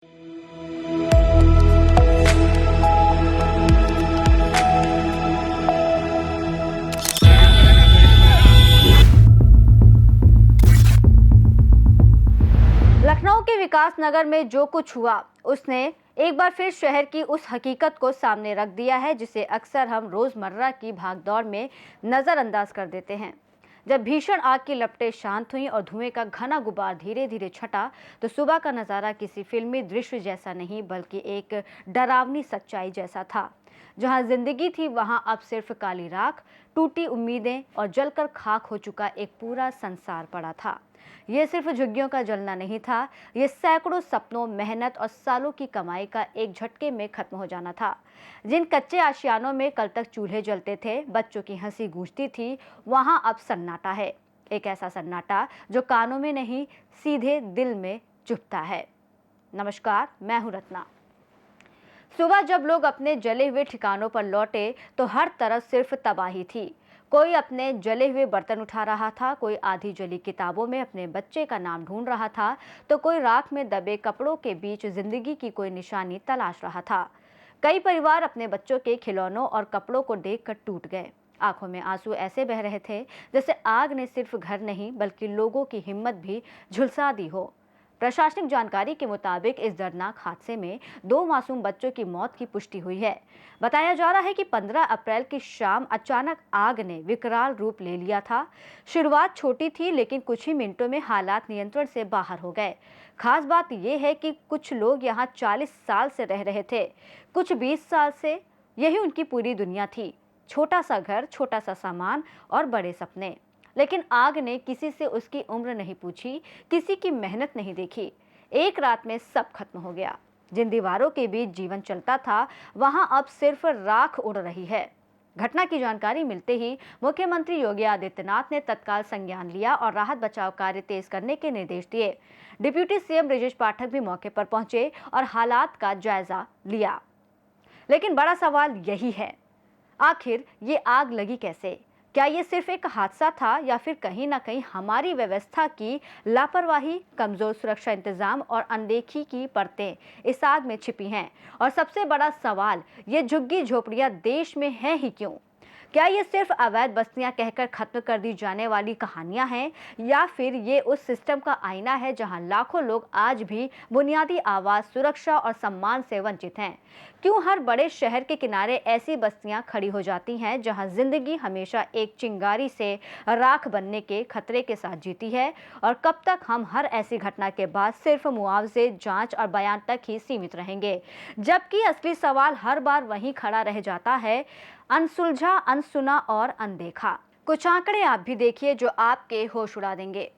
लखनऊ के विकास नगर में जो कुछ हुआ उसने एक बार फिर शहर की उस हकीकत को सामने रख दिया है जिसे अक्सर हम रोजमर्रा की भागदौड़ में नजरअंदाज कर देते हैं। जब भीषण आग की लपटें शांत हुईं और धुएं का घना गुबार धीरे धीरे छटा तो सुबह का नजारा किसी फिल्मी दृश्य जैसा नहीं बल्कि एक डरावनी सच्चाई जैसा था। जहां जिंदगी थी वहां अब सिर्फ काली राख, टूटी उम्मीदें और जलकर खाक हो चुका एक पूरा संसार पड़ा था। ये सिर्फ झुग्गियों का जलना नहीं था, ये सैकड़ों सपनों, मेहनत और सालों की कमाई का एक झटके में खत्म हो जाना था। जिन कच्चे आशियानों में कल तक चूल्हे जलते थे, बच्चों की हंसी गूंजती थी, वहां अब सन्नाटा है। एक ऐसा सन्नाटा जो कानों में नहीं, सीधे दिल में चुभता है। नमस्कार, मैं हूं रत्ना। सुबह जब लोग अपने जले हुए ठिकानों पर लौटे तो हर तरफ सिर्फ तबाही थी। कोई अपने जले हुए बर्तन उठा रहा था, कोई आधी जली किताबों में अपने बच्चे का नाम ढूंढ रहा था, तो कोई राख में दबे कपड़ों के बीच जिंदगी की कोई निशानी तलाश रहा था। कई परिवार अपने बच्चों के खिलौनों और कपड़ों को देखकर टूट गए। आंखों में आंसू ऐसे बह रहे थे जैसे आग ने सिर्फ घर नहीं बल्कि लोगों की हिम्मत भी झुलसा दी हो। प्रशासनिक जानकारी के मुताबिक इस दर्दनाक हादसे में 2 मासूम बच्चों की मौत की पुष्टि हुई है। बताया जा रहा है कि 15 अप्रैल की शाम अचानक आग ने विकराल रूप ले लिया था। शुरुआत छोटी थी लेकिन कुछ ही मिनटों में हालात नियंत्रण से बाहर हो गए। खास बात यह है कि कुछ लोग यहाँ 40 साल से रह रहे थे, कुछ 20 साल से। यही उनकी पूरी दुनिया थी। छोटा सा घर, छोटा सा सामान और बड़े सपने। लेकिन आग ने किसी से उसकी उम्र नहीं पूछी, किसी की मेहनत नहीं देखी। एक रात में सब खत्म हो गया। जिन दीवारों के बीच जीवन चलता था वहां अब सिर्फ राख उड़ रही है। घटना की जानकारी मिलते ही मुख्यमंत्री योगी आदित्यनाथ ने तत्काल संज्ञान लिया और राहत बचाव कार्य तेज करने के निर्देश दिए। डिप्टी सीएम ब्रजेश पाठक भी मौके पर पहुंचे और हालात का जायजा लिया। लेकिन बड़ा सवाल यही है, आखिर ये आग लगी कैसे? क्या ये सिर्फ एक हादसा था या फिर कहीं ना कहीं हमारी व्यवस्था की लापरवाही, कमजोर सुरक्षा इंतजाम और अनदेखी की परतें इस आग में छिपी हैं? और सबसे बड़ा सवाल, ये झुग्गी झोपड़ियां देश में हैं ही क्यों? क्या ये सिर्फ अवैध बस्तियां कहकर खत्म कर दी जाने वाली कहानियां हैं या फिर ये उस सिस्टम का आईना है जहां लाखों लोग आज भी बुनियादी आवास, सुरक्षा और सम्मान से वंचित हैं? क्यों हर बड़े शहर के किनारे ऐसी बस्तियां खड़ी हो जाती हैं जहां जिंदगी हमेशा एक चिंगारी से राख बनने के खतरे के साथ जीती है? और कब तक हम हर ऐसी घटना के बाद सिर्फ मुआवजे, जांच और बयान तक ही सीमित रहेंगे, जबकि असली सवाल हर बार वहीं खड़ा रह जाता है, अनसुलझा, अनसुना और अनदेखा। कुछ आंकड़े आप भी देखिए जो आपके होश उड़ा देंगे।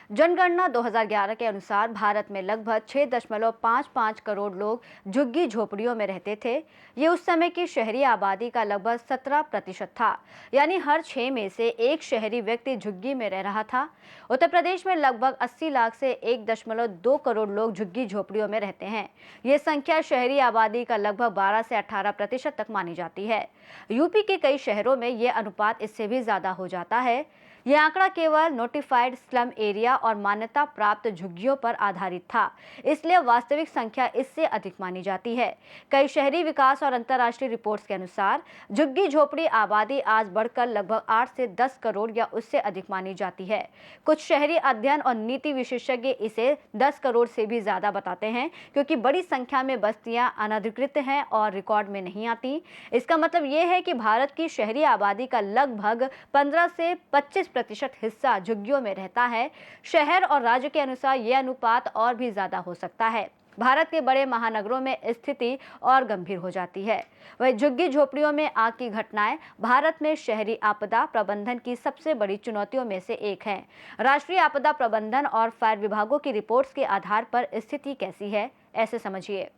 जनगणना 2011 के अनुसार भारत में लगभग 6.55 करोड़ लोग झुग्गी झोपड़ियों में रहते थे। ये उस समय की शहरी आबादी का लगभग 17% था, यानी हर 6 में से एक शहरी व्यक्ति झुग्गी में रह रहा था। उत्तर प्रदेश में लगभग 80 लाख से 1.2 करोड़ लोग झुग्गी झोपड़ियों में रहते हैं। ये संख्या शहरी आबादी का लगभग 12 से 18% तक मानी जाती है। यूपी के कई शहरों में ये अनुपात इससे भी ज्यादा हो जाता है। ये आंकड़ा केवल नोटिफाइड स्लम एरिया और मान्यता प्राप्त झुग्गियों पर आधारित था, इसलिए वास्तविक संख्या इससे अधिक मानी जाती है। कई शहरी विकास और अंतर्राष्ट्रीय रिपोर्ट्स के अनुसार झुग्गी झोपड़ी आबादी आज बढ़कर लगभग 8 से 10 करोड़ या उससे अधिक मानी जाती है। कुछ शहरी अध्ययन और नीति विशेषज्ञ इसे 10 करोड़ से भी ज्यादा बताते हैं, क्योंकि बड़ी संख्या में बस्तियां अनधिकृत हैं और रिकॉर्ड में नहीं आती। इसका मतलब यह है कि भारत की शहरी आबादी का लगभग 15 से 25% हिस्सा झुग्गियों में रहता है। शहर और राज्य के अनुसार यह अनुपात और भी ज्यादा हो सकता है। भारत के बड़े महानगरों में स्थिति और गंभीर हो जाती है। वही झुग्गी झोपड़ियों में आग की घटनाएं भारत में शहरी आपदा प्रबंधन की सबसे बड़ी चुनौतियों में से एक है। राष्ट्रीय आपदा प्रबंधन और फायर विभागों की रिपोर्ट्स के आधार पर स्थिति कैसी है, ऐसे समझिए।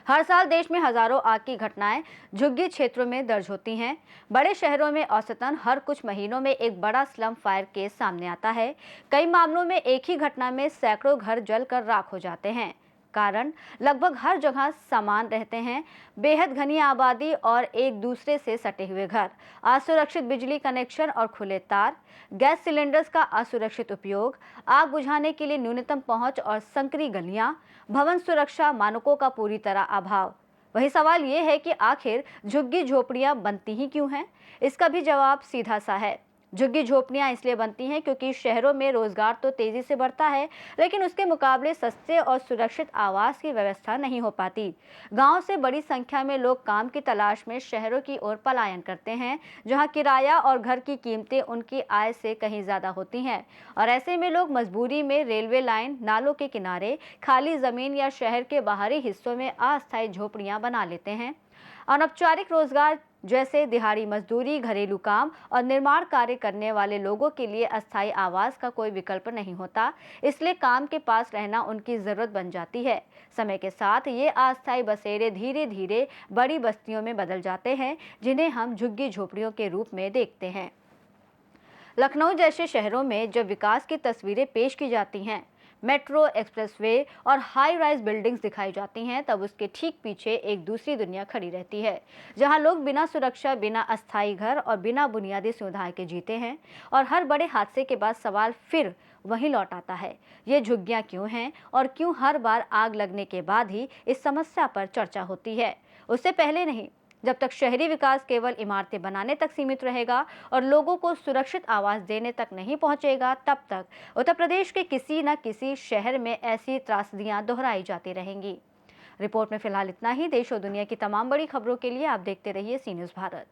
हर साल देश में हजारों आग की घटनाएं झुग्गी क्षेत्रों में दर्ज होती हैं। बड़े शहरों में औसतन हर कुछ महीनों में एक बड़ा स्लम फायर केस सामने आता है। कई मामलों में एक ही घटना में सैकड़ों घर जलकर राख हो जाते हैं। कारण लगभग हर जगह समान रहते हैं, बेहद घनी आबादी और एक दूसरे से सटे हुए घर, असुरक्षित बिजली कनेक्शन और खुले तार, गैस सिलेंडर्स का असुरक्षित उपयोग, आग बुझाने के लिए न्यूनतम पहुंच और संकरी गलियां, भवन सुरक्षा मानकों का पूरी तरह अभाव। वही सवाल ये है कि आखिर झुग्गी झोपड़ियां बनती ही क्यों हैं? इसका भी जवाब सीधा सा है। झुग्गी झोपड़ियां इसलिए बनती हैं क्योंकि शहरों में रोजगार तो तेजी से बढ़ता है, लेकिन उसके मुकाबले सस्ते और सुरक्षित आवास की व्यवस्था नहीं हो पाती। गांव से बड़ी संख्या में लोग काम की तलाश में शहरों की ओर पलायन करते हैं, जहां किराया और घर की कीमतें उनकी आय से कहीं ज्यादा होती हैं। और ऐसे में लोग मजबूरी में रेलवे लाइन, नालों के किनारे, खाली जमीन या शहर के बाहरी हिस्सों में अस्थायी झोपड़ियां बना लेते हैं। अनौपचारिक रोजगार जैसे दिहाड़ी मजदूरी, घरेलू काम और निर्माण कार्य करने वाले लोगों के लिए अस्थायी आवास का कोई विकल्प नहीं होता, इसलिए काम के पास रहना उनकी जरूरत बन जाती है। समय के साथ ये अस्थायी बसेरे धीरे धीरे बड़ी बस्तियों में बदल जाते हैं, जिन्हें हम झुग्गी झोपड़ियों के रूप में देखते हैं। लखनऊ जैसे शहरों में जब विकास की तस्वीरें पेश की जाती हैं, मेट्रो, एक्सप्रेसवे और हाई राइज बिल्डिंग्स दिखाई जाती हैं, तब उसके ठीक पीछे एक दूसरी दुनिया खड़ी रहती है, जहां लोग बिना सुरक्षा, बिना अस्थायी घर और बिना बुनियादी सुविधाएं के जीते हैं। और हर बड़े हादसे के बाद सवाल फिर वहीं लौट आता है, ये झुग्गियां क्यों हैं और क्यों हर बार आग लगने के बाद ही इस समस्या पर चर्चा होती है, उससे पहले नहीं। जब तक शहरी विकास केवल इमारतें बनाने तक सीमित रहेगा और लोगों को सुरक्षित आवास देने तक नहीं पहुंचेगा, तब तक उत्तर प्रदेश के किसी न किसी शहर में ऐसी त्रासदियां दोहराई जाती रहेंगी। रिपोर्ट में फिलहाल इतना ही। देश और दुनिया की तमाम बड़ी खबरों के लिए आप देखते रहिए सी न्यूज़ भारत।